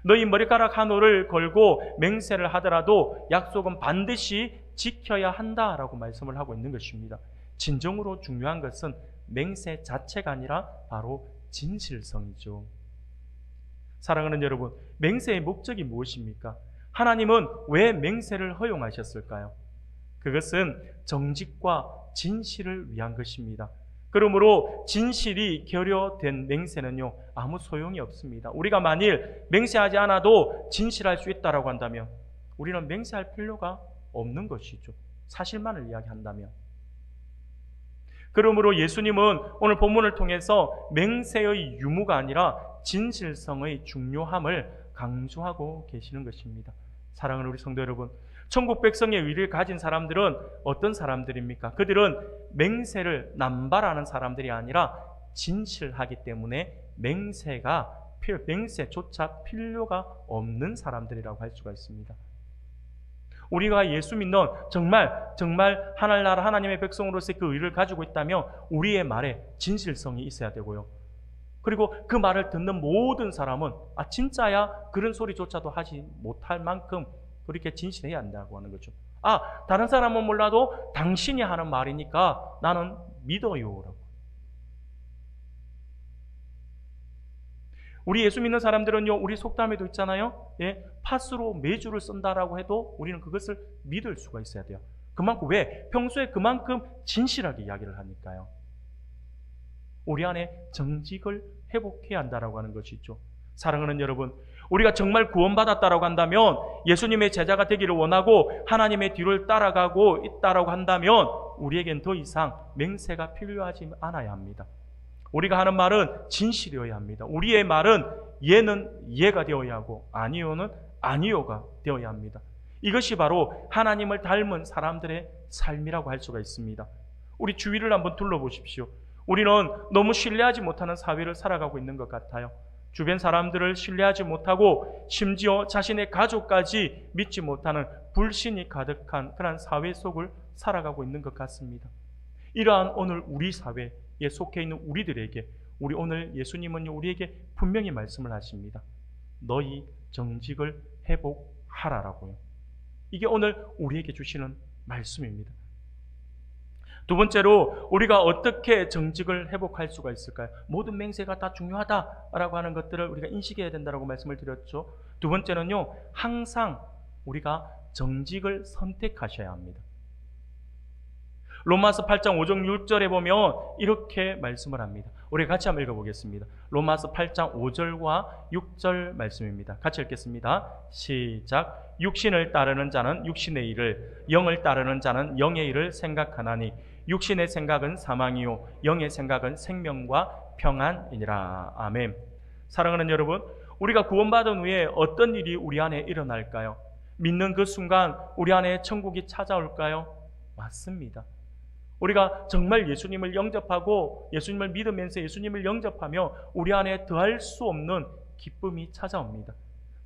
너희 머리카락 한 올을 걸고 맹세를 하더라도 약속은 반드시 지켜야 한다라고 말씀을 하고 있는 것입니다. 진정으로 중요한 것은 맹세 자체가 아니라 바로 진실성이죠. 사랑하는 여러분, 맹세의 목적이 무엇입니까? 하나님은 왜 맹세를 허용하셨을까요? 그것은 정직과 진실을 위한 것입니다. 그러므로 진실이 결여된 맹세는요 아무 소용이 없습니다. 우리가 만일 맹세하지 않아도 진실할 수 있다라고 한다면 우리는 맹세할 필요가 없는 것이죠. 사실만을 이야기한다면. 그러므로 예수님은 오늘 본문을 통해서 맹세의 유무가 아니라 진실성의 중요함을 강조하고 계시는 것입니다. 사랑하는 우리 성도 여러분, 천국 백성의 의를 가진 사람들은 어떤 사람들입니까? 그들은 맹세를 남발하는 사람들이 아니라 진실하기 때문에 맹세조차 필요가 없는 사람들이라고 할 수가 있습니다. 우리가 예수 믿는 정말 하늘나라 하나님의 백성으로서의 그 의를 가지고 있다면 우리의 말에 진실성이 있어야 되고요. 그리고 그 말을 듣는 모든 사람은 진짜야? 그런 소리조차도 하지 못할 만큼 그렇게 진실해야 한다고 하는 거죠. 다른 사람은 몰라도 당신이 하는 말이니까 나는 믿어요. 우리 예수 믿는 사람들은요, 우리 속담에도 있잖아요. 팥으로 메주를 쓴다라고 해도 우리는 그것을 믿을 수가 있어야 돼요. 그만큼 왜? 평소에 그만큼 진실하게 이야기를 하니까요. 우리 안에 정직을 회복해야 한다라고 하는 것이죠. 사랑하는 여러분, 우리가 정말 구원받았다라고 한다면, 예수님의 제자가 되기를 원하고 하나님의 뒤를 따라가고 있다라고 한다면 우리에겐 더 이상 맹세가 필요하지 않아야 합니다. 우리가 하는 말은 진실이어야 합니다. 우리의 말은 예는 예가 되어야 하고 아니요는 아니요가 되어야 합니다. 이것이 바로 하나님을 닮은 사람들의 삶이라고 할 수가 있습니다. 우리 주위를 한번 둘러보십시오. 우리는 너무 신뢰하지 못하는 사회를 살아가고 있는 것 같아요. 주변 사람들을 신뢰하지 못하고 심지어 자신의 가족까지 믿지 못하는 불신이 가득한 그런 사회 속을 살아가고 있는 것 같습니다. 이러한 오늘 우리 사회에 속해 있는 우리들에게 우리 오늘 예수님은 우리에게 분명히 말씀을 하십니다. 너희 정직을 회복하라라고요. 이게 오늘 우리에게 주시는 말씀입니다. 두 번째로 우리가 어떻게 정직을 회복할 수가 있을까요? 모든 맹세가 다 중요하다라고 하는 것들을 우리가 인식해야 된다고 말씀을 드렸죠. 두 번째는요, 항상 우리가 정직을 선택하셔야 합니다. 로마서 8장 5절 6절에 보면 이렇게 말씀을 합니다. 우리 같이 한번 읽어보겠습니다. 로마서 8장 5절과 6절 말씀입니다. 같이 읽겠습니다. 시작. 육신을 따르는 자는 육신의 일을, 영을 따르는 자는 영의 일을 생각하나니 육신의 생각은 사망이요 영의 생각은 생명과 평안이니라. 아멘. 사랑하는 여러분, 우리가 구원받은 후에 어떤 일이 우리 안에 일어날까요? 믿는 그 순간 우리 안에 천국이 찾아올까요? 맞습니다. 우리가 정말 예수님을 영접하고 예수님을 믿으면서 예수님을 영접하며 우리 안에 더할 수 없는 기쁨이 찾아옵니다.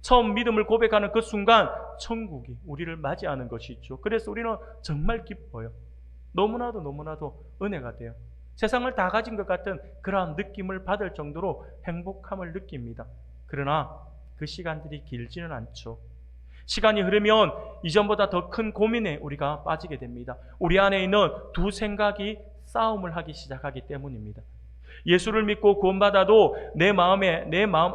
처음 믿음을 고백하는 그 순간 천국이 우리를 맞이하는 것이죠. 그래서 우리는 정말 기뻐요. 너무나도 은혜가 돼요. 세상을 다 가진 것 같은 그러한 느낌을 받을 정도로 행복함을 느낍니다. 그러나 그 시간들이 길지는 않죠. 시간이 흐르면 이전보다 더 큰 고민에 우리가 빠지게 됩니다. 우리 안에 있는 두 생각이 싸움을 하기 시작하기 때문입니다. 예수를 믿고 구원받아도 내 마음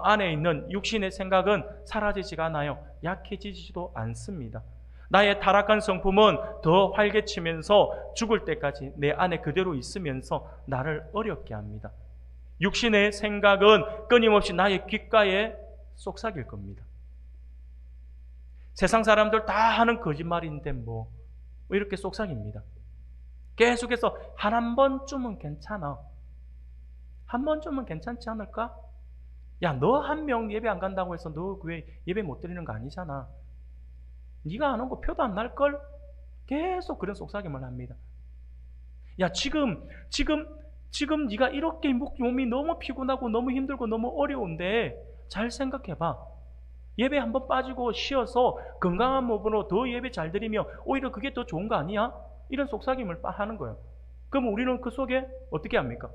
안에 있는 육신의 생각은 사라지지가 않아요. 약해지지도 않습니다. 나의 타락한 성품은 더 활개치면서 죽을 때까지 내 안에 그대로 있으면서 나를 어렵게 합니다. 육신의 생각은 끊임없이 나의 귓가에 속삭일 겁니다. 세상 사람들 다 하는 거짓말인데 뭐 이렇게 속삭입니다. 계속해서 한 번쯤은 괜찮아. 한 번쯤은 괜찮지 않을까? 야, 너 한 명 예배 안 간다고 해서 너 왜 예배 못 드리는 거 아니잖아. 네가 안 오고 표도 안 날걸? 계속 그런 속삭임을 합니다. 야, 지금 네가 이렇게 몸이 너무 피곤하고 너무 힘들고 너무 어려운데 잘 생각해봐. 예배 한번 빠지고 쉬어서 건강한 몸으로 더 예배 잘 드리면 오히려 그게 더 좋은 거 아니야? 이런 속삭임을 하는 거예요. 그럼 우리는 그 속에 어떻게 합니까?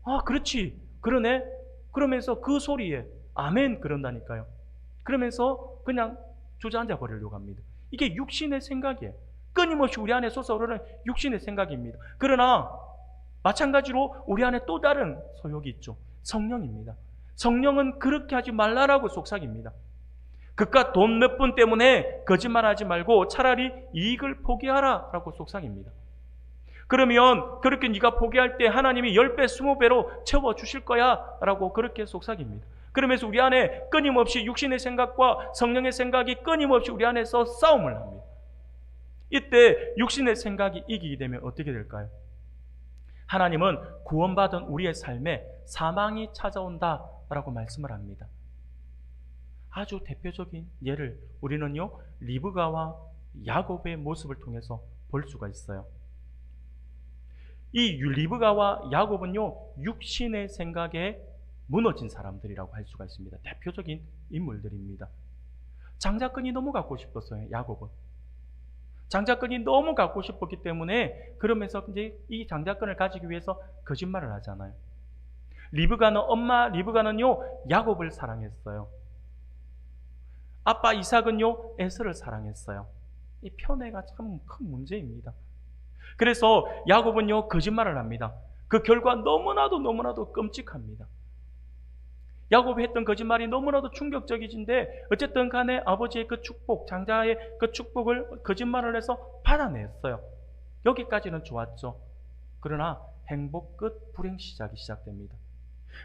아, 그렇지, 그러네. 그러면서 그 소리에 아멘 그런다니까요. 그러면서 그냥 주저앉아 버리려고 합니다. 이게 육신의 생각이에요. 끊임없이 우리 안에 솟아오르는 육신의 생각입니다. 그러나 마찬가지로 우리 안에 또 다른 소욕이 있죠. 성령입니다. 성령은 그렇게 하지 말라라고 속삭입니다. 그깟 돈 몇 푼 때문에 거짓말하지 말고 차라리 이익을 포기하라 라고 속삭입니다. 그러면 그렇게 네가 포기할 때 하나님이 10배, 20배로 채워주실 거야 라고 그렇게 속삭입니다. 그러면서 우리 안에 끊임없이 육신의 생각과 성령의 생각이 끊임없이 우리 안에서 싸움을 합니다. 이때 육신의 생각이 이기게 되면 어떻게 될까요? 하나님은 구원받은 우리의 삶에 사망이 찾아온다 라고 말씀을 합니다. 아주 대표적인 예를 우리는요, 리브가와 야곱의 모습을 통해서 볼 수가 있어요. 이 리브가와 야곱은요, 육신의 생각에 무너진 사람들이라고 할 수가 있습니다. 대표적인 인물들입니다. 장자권이 너무 갖고 싶었어요. 야곱은 장자권이 너무 갖고 싶었기 때문에 그러면서 이제 이 장자권을 가지기 위해서 거짓말을 하잖아요. 리브가는요, 야곱을 사랑했어요. 아빠 이삭은요, 에서를 사랑했어요. 이 편애가 참 큰 문제입니다. 그래서 야곱은요, 거짓말을 합니다. 그 결과 너무나도 끔찍합니다. 야곱이 했던 거짓말이 너무나도 충격적이신데 어쨌든 간에 아버지의 그 축복, 장자의 그 축복을 거짓말을 해서 받아냈어요. 여기까지는 좋았죠. 그러나 행복 끝 불행 시작이 시작됩니다.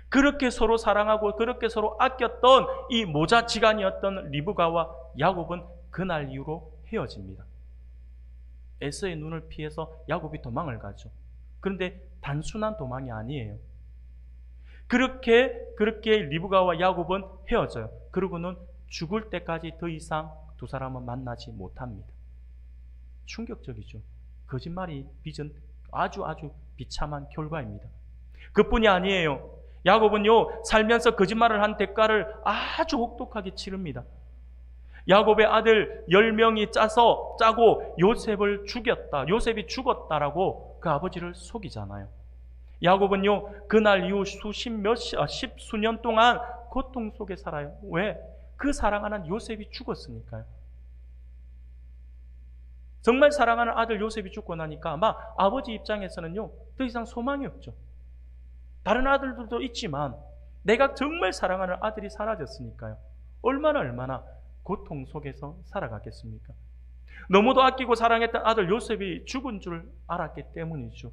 그렇게 서로 사랑하고 그렇게 서로 아꼈던 이 모자지간이었던 리브가와 야곱은 그날 이후로 헤어집니다. 에서의 눈을 피해서 야곱이 도망을 가죠. 그런데 단순한 도망이 아니에요. 그렇게 리브가와 야곱은 헤어져요. 그러고는 죽을 때까지 더 이상 두 사람은 만나지 못합니다. 충격적이죠. 거짓말이 빚은 아주 비참한 결과입니다. 그뿐이 아니에요. 야곱은요, 살면서 거짓말을 한 대가를 아주 혹독하게 치릅니다. 야곱의 아들 10명이 짜고 요셉을 죽였다, 요셉이 죽었다라고 그 아버지를 속이잖아요. 야곱은요, 그날 이후 십수년 동안 고통 속에 살아요. 왜? 그 사랑하는 요셉이 죽었으니까요. 정말 사랑하는 아들 요셉이 죽고 나니까 아마 아버지 입장에서는요, 더 이상 소망이 없죠. 다른 아들들도 있지만 내가 정말 사랑하는 아들이 사라졌으니까요. 얼마나 고통 속에서 살아갔겠습니까? 너무도 아끼고 사랑했던 아들 요셉이 죽은 줄 알았기 때문이죠.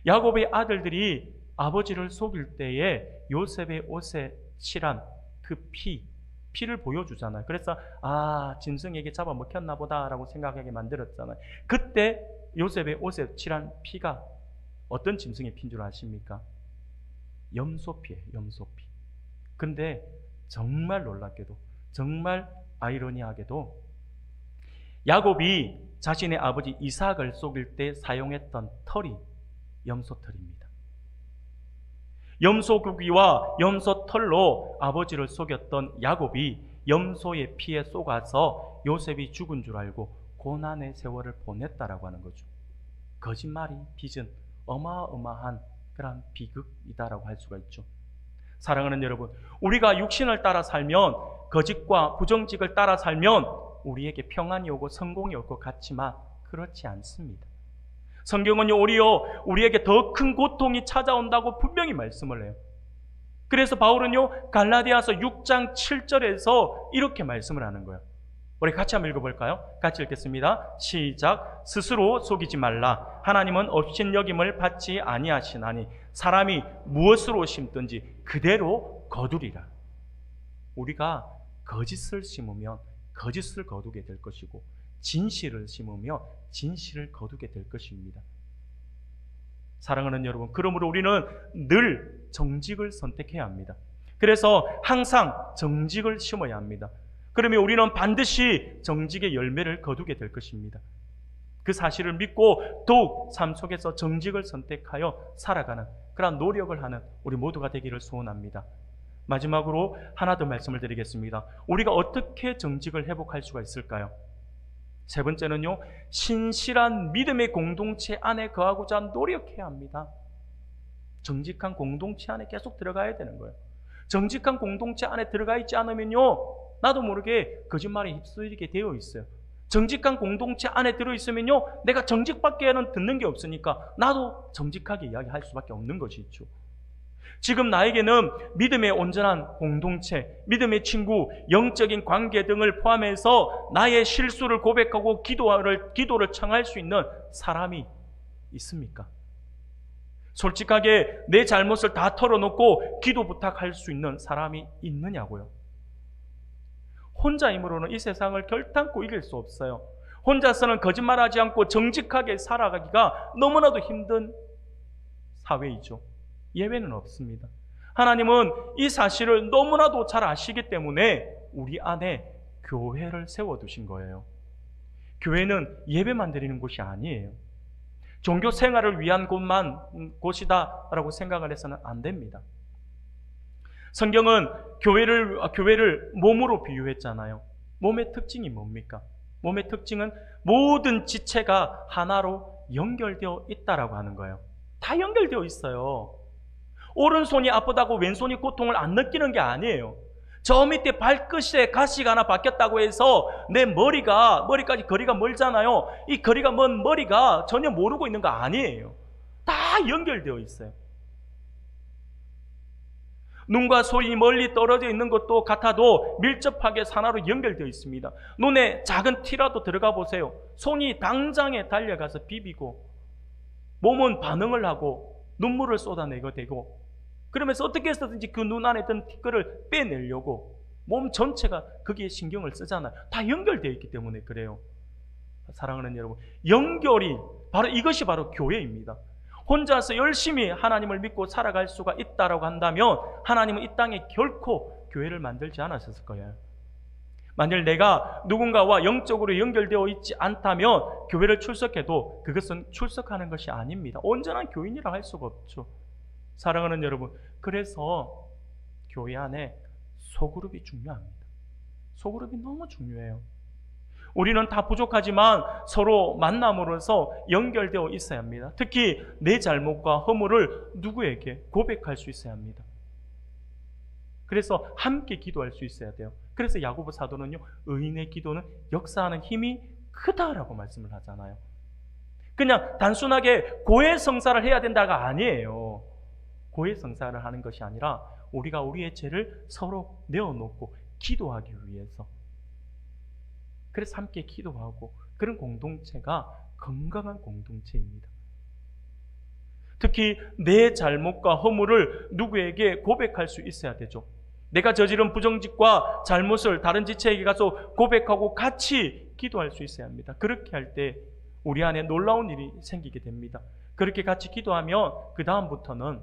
야곱의 아들들이 아버지를 속일 때에 요셉의 옷에 칠한 그 피를 보여주잖아요. 그래서 짐승에게 잡아먹혔나 보다라고 생각하게 만들었잖아요. 그때 요셉의 옷에 칠한 피가 어떤 짐승의 피인 줄 아십니까? 염소피예요. 염소피. 근데 정말 놀랍게도, 정말 아이러니하게도 야곱이 자신의 아버지 이삭을 속일 때 사용했던 털이 염소털입니다. 염소고기와 염소털로 아버지를 속였던 야곱이 염소의 피에 속아서 요셉이 죽은 줄 알고 고난의 세월을 보냈다라고 하는 거죠. 거짓말이 빚은 어마어마한 그런 비극이다라고 할 수가 있죠. 사랑하는 여러분, 우리가 육신을 따라 살면, 거짓과 부정직을 따라 살면 우리에게 평안이 오고 성공이 올 것 같지만 그렇지 않습니다. 성경은요, 우리에게 더 큰 고통이 찾아온다고 분명히 말씀을 해요. 그래서 바울은요, 갈라디아서 6장 7절에서 이렇게 말씀을 하는 거예요. 우리 같이 한번 읽어볼까요? 같이 읽겠습니다. 시작. 스스로 속이지 말라. 하나님은 업신여김을 받지 아니하시나니 사람이 무엇으로 심든지 그대로 거두리라. 우리가 거짓을 심으면 거짓을 거두게 될 것이고, 진실을 심으며 진실을 거두게 될 것입니다. 사랑하는 여러분, 그러므로 우리는 늘 정직을 선택해야 합니다. 그래서 항상 정직을 심어야 합니다. 그러면 우리는 반드시 정직의 열매를 거두게 될 것입니다. 그 사실을 믿고 더욱 삶 속에서 정직을 선택하여 살아가는 그런 노력을 하는 우리 모두가 되기를 소원합니다. 마지막으로 하나 더 말씀을 드리겠습니다. 우리가 어떻게 정직을 회복할 수가 있을까요? 세 번째는요, 신실한 믿음의 공동체 안에 거하고자 노력해야 합니다. 정직한 공동체 안에 계속 들어가야 되는 거예요. 정직한 공동체 안에 들어가 있지 않으면요, 나도 모르게 거짓말에 휩쓸리게 되어 있어요. 정직한 공동체 안에 들어있으면요, 내가 정직밖에는 듣는 게 없으니까 나도 정직하게 이야기할 수밖에 없는 것이죠. 지금 나에게는 믿음의 온전한 공동체, 믿음의 친구, 영적인 관계 등을 포함해서 나의 실수를 고백하고 기도를 청할 수 있는 사람이 있습니까? 솔직하게 내 잘못을 다 털어놓고 기도 부탁할 수 있는 사람이 있느냐고요. 혼자 힘으로는 이 세상을 결단코 이길 수 없어요. 혼자서는 거짓말하지 않고 정직하게 살아가기가 너무나도 힘든 사회이죠. 예외는 없습니다. 하나님은 이 사실을 너무나도 잘 아시기 때문에 우리 안에 교회를 세워두신 거예요. 교회는 예배만 드리는 곳이 아니에요. 종교 생활을 위한 곳이다라고 생각을 해서는 안 됩니다. 성경은 교회를 몸으로 비유했잖아요. 몸의 특징이 뭡니까? 몸의 특징은 모든 지체가 하나로 연결되어 있다라고 하는 거예요. 다 연결되어 있어요. 오른손이 아프다고 왼손이 고통을 안 느끼는 게 아니에요. 저 밑에 발끝에 가시가 하나 바뀌었다고 해서 내 머리까지 거리가 멀잖아요. 이 거리가 먼 머리가 전혀 모르고 있는 거 아니에요. 다 연결되어 있어요. 눈과 손이 멀리 떨어져 있는 것도 같아도 밀접하게 하나로 연결되어 있습니다. 눈에 작은 티라도 들어가 보세요. 손이 당장에 달려가서 비비고 몸은 반응을 하고 눈물을 쏟아내게 되고, 그러면서 어떻게 해서든지 그 눈 안에 든 티끌을 빼내려고 몸 전체가 거기에 신경을 쓰잖아요. 다 연결되어 있기 때문에 그래요. 사랑하는 여러분, 이것이 바로 교회입니다. 혼자서 열심히 하나님을 믿고 살아갈 수가 있다라고 한다면 하나님은 이 땅에 결코 교회를 만들지 않으셨을 거예요. 만일 내가 누군가와 영적으로 연결되어 있지 않다면 교회를 출석해도 그것은 출석하는 것이 아닙니다. 온전한 교인이라 할 수가 없죠. 사랑하는 여러분, 그래서 교회 안에 소그룹이 중요합니다. 소그룹이 너무 중요해요. 우리는 다 부족하지만 서로 만남으로써 연결되어 있어야 합니다. 특히 내 잘못과 허물을 누구에게 고백할 수 있어야 합니다. 그래서 함께 기도할 수 있어야 돼요. 그래서 야고보 사도는요, 의인의 기도는 역사하는 힘이 크다라고 말씀을 하잖아요. 그냥 단순하게 고해성사를 해야 된다가 아니에요. 고해성사를 하는 것이 아니라 우리가 우리의 죄를 서로 내어놓고 기도하기 위해서, 그래서 함께 기도하고, 그런 공동체가 건강한 공동체입니다. 특히 내 잘못과 허물을 누구에게 고백할 수 있어야 되죠. 내가 저지른 부정직과 잘못을 다른 지체에게 가서 고백하고 같이 기도할 수 있어야 합니다. 그렇게 할 때 우리 안에 놀라운 일이 생기게 됩니다. 그렇게 같이 기도하면 그 다음부터는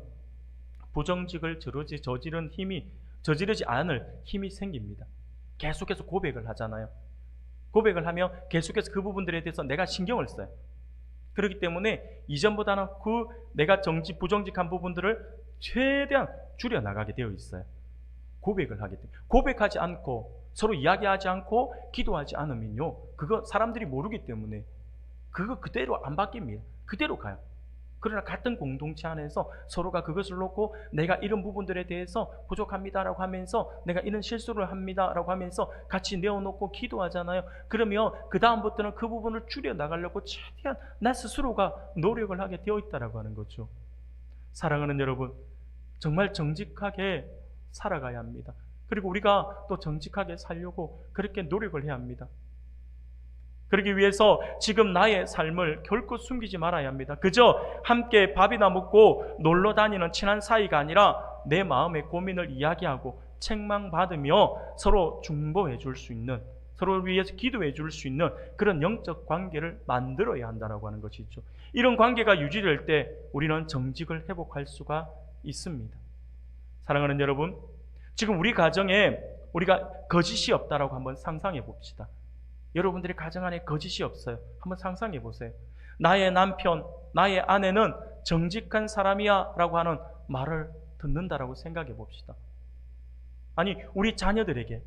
부정직을 저지르지 않을 힘이 생깁니다. 계속해서 고백을 하잖아요. 고백을 하면 계속해서 그 부분들에 대해서 내가 신경을 써요. 그렇기 때문에 이전보다는 그 내가 부정직한 부분들을 최대한 줄여나가게 되어 있어요. 고백을 하게 돼요. 고백하지 않고 서로 이야기하지 않고 기도하지 않으면요, 그거 사람들이 모르기 때문에 그거 그대로 안 바뀝니다. 그대로 가요. 그러나 같은 공동체 안에서 서로가 그것을 놓고 내가 이런 부분들에 대해서 부족합니다라고 하면서, 내가 이런 실수를 합니다라고 하면서 같이 내어놓고 기도하잖아요. 그러면 그 다음부터는 그 부분을 줄여나가려고 최대한 나 스스로가 노력을 하게 되어 있다라고 하는 거죠. 사랑하는 여러분, 정말 정직하게 살아가야 합니다. 그리고 우리가 또 정직하게 살려고 그렇게 노력을 해야 합니다. 그러기 위해서 지금 나의 삶을 결코 숨기지 말아야 합니다. 그저 함께 밥이나 먹고 놀러 다니는 친한 사이가 아니라 내 마음의 고민을 이야기하고 책망받으며 서로 중보해 줄 수 있는, 서로를 위해서 기도해 줄 수 있는 그런 영적 관계를 만들어야 한다고 하는 것이죠. 이런 관계가 유지될 때 우리는 정직을 회복할 수가 있습니다. 사랑하는 여러분, 지금 우리 가정에 우리가 거짓이 없다라고 한번 상상해 봅시다. 여러분들의 가정 안에 거짓이 없어요. 한번 상상해 보세요. 나의 남편, 나의 아내는 정직한 사람이야 라고 하는 말을 듣는다라고 생각해 봅시다. 아니, 우리의 자녀들에게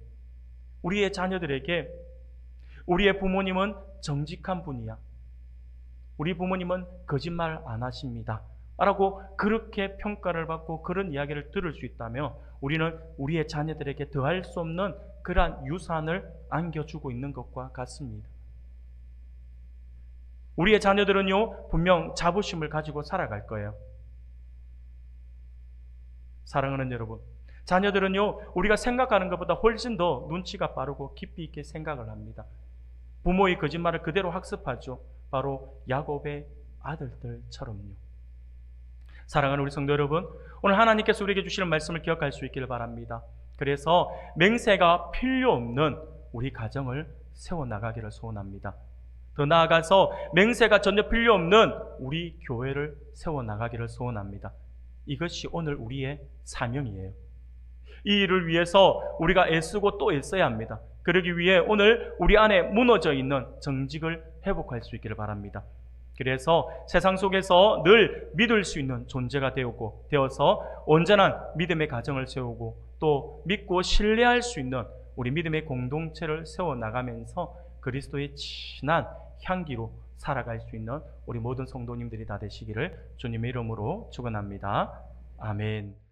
우리의 부모님은 정직한 분이야, 우리 부모님은 거짓말 안 하십니다 라고 그렇게 평가를 받고 그런 이야기를 들을 수 있다면 우리는 우리의 자녀들에게 더할 수 없는 그러한 유산을 안겨주고 있는 것과 같습니다. 우리의 자녀들은요, 분명 자부심을 가지고 살아갈 거예요. 사랑하는 여러분, 자녀들은요, 우리가 생각하는 것보다 훨씬 더 눈치가 빠르고 깊이 있게 생각을 합니다. 부모의 거짓말을 그대로 학습하죠. 바로 야곱의 아들들처럼요. 사랑하는 우리 성도 여러분, 오늘 하나님께서 우리에게 주시는 말씀을 기억할 수 있기를 바랍니다. 그래서 맹세가 필요 없는 우리 가정을 세워나가기를 소원합니다. 더 나아가서 맹세가 전혀 필요 없는 우리 교회를 세워나가기를 소원합니다. 이것이 오늘 우리의 사명이에요. 이 일을 위해서 우리가 애쓰고 또 애써야 합니다. 그러기 위해 오늘 우리 안에 무너져 있는 정직을 회복할 수 있기를 바랍니다. 그래서 세상 속에서 늘 믿을 수 있는 존재가 되어서 온전한 믿음의 가정을 세우고 또 믿고 신뢰할 수 있는 우리 믿음의 공동체를 세워나가면서 그리스도의 진한 향기로 살아갈 수 있는 우리 모든 성도님들이 다 되시기를 주님의 이름으로 축원합니다. 아멘.